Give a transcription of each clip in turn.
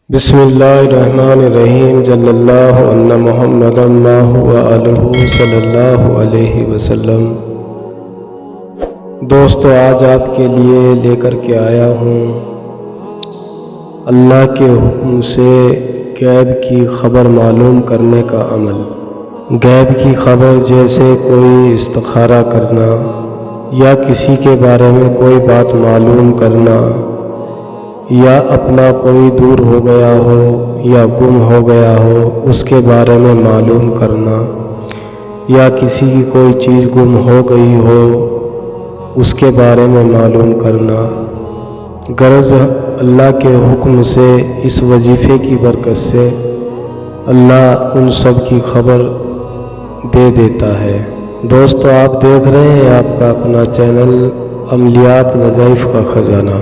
बिस्मिल्लाहिर्रहमानिर्रहीम जल्लल्लाहु अन्ना मुहम्मदन माहु व आलहु सल्लल्लाहु अलैहि वसल्लम। दोस्तों, आज आपके लिए लेकर के आया हूँ अल्लाह के हुक्म से गैब की ख़बर मालूम करने का अमल। गैब की ख़बर जैसे कोई इस्तिखारा करना या किसी के बारे में कोई बात मालूम करना, या अपना कोई दूर हो गया हो या गुम हो गया हो उसके बारे में मालूम करना, या किसी की कोई चीज़ गुम हो गई हो उसके बारे में मालूम करना। गरज अल्लाह के हुक्म से इस वजीफ़े की बरकत से अल्लाह उन सब की खबर दे देता है। दोस्तों, आप देख रहे हैं आपका अपना चैनल अमलियात वज़ाइफ का ख़जाना।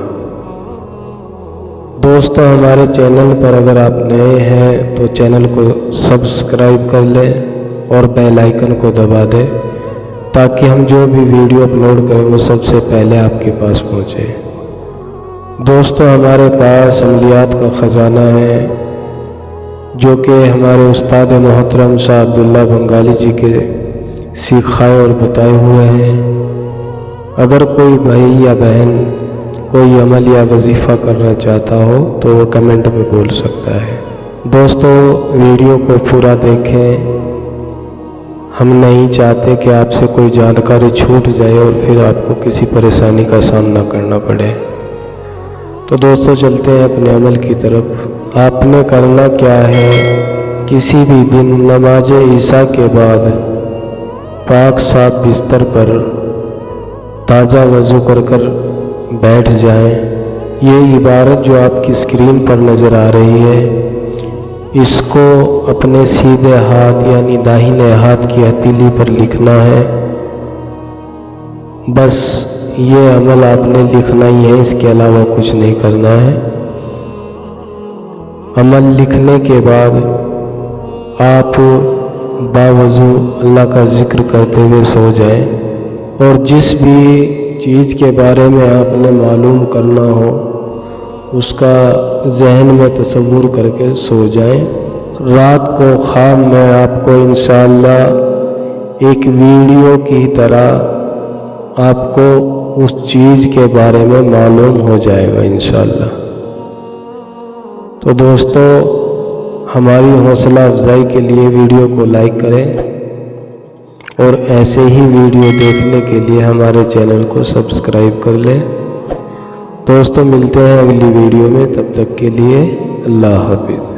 दोस्तों, हमारे चैनल पर अगर आप नए हैं तो चैनल को सब्सक्राइब कर लें और बेल आइकन को दबा दें ताकि हम जो भी वीडियो अपलोड करें वो सबसे पहले आपके पास पहुंचे। दोस्तों, हमारे पास अमलियात का ख़जाना है जो कि हमारे उस्ताद मोहतरम शाह अब्दुल्ला बंगाली जी के सिखाए और बताए हुए हैं। अगर कोई भाई या बहन कोई अमल या वजीफ़ा करना चाहता हो तो वो कमेंट में बोल सकता है। दोस्तों, वीडियो को पूरा देखें। हम नहीं चाहते कि आपसे कोई जानकारी छूट जाए और फिर आपको किसी परेशानी का सामना करना पड़े। तो दोस्तों, चलते हैं अपने अमल की तरफ। आपने करना क्या है, किसी भी दिन नमाज ईशा के बाद पाक साफ बिस्तर पर ताज़ा वज़ू कर बैठ जाएं। ये इबारत जो आपकी स्क्रीन पर नज़र आ रही है, इसको अपने सीधे हाथ यानी दाहिने हाथ की हथेली पर लिखना है। बस ये अमल आपने लिखना ही है, इसके अलावा कुछ नहीं करना है। अमल लिखने के बाद आप बावज़ू अल्लाह का ज़िक्र करते हुए सो जाएं और जिस भी चीज़ के बारे में आपने मालूम करना हो उसका जहन में तसव्वुर करके सो जाएं। रात को ख्वाब में आपको इंशाअल्लाह एक वीडियो की तरह आपको उस चीज़ के बारे में मालूम हो जाएगा इंशाअल्लाह। तो दोस्तों, हमारी हौसला अफजाई के लिए वीडियो को लाइक करें और ऐसे ही वीडियो देखने के लिए हमारे चैनल को सब्सक्राइब कर लें। दोस्तों, मिलते हैं अगली वीडियो में, तब तक के लिए अल्लाह हाफिज़।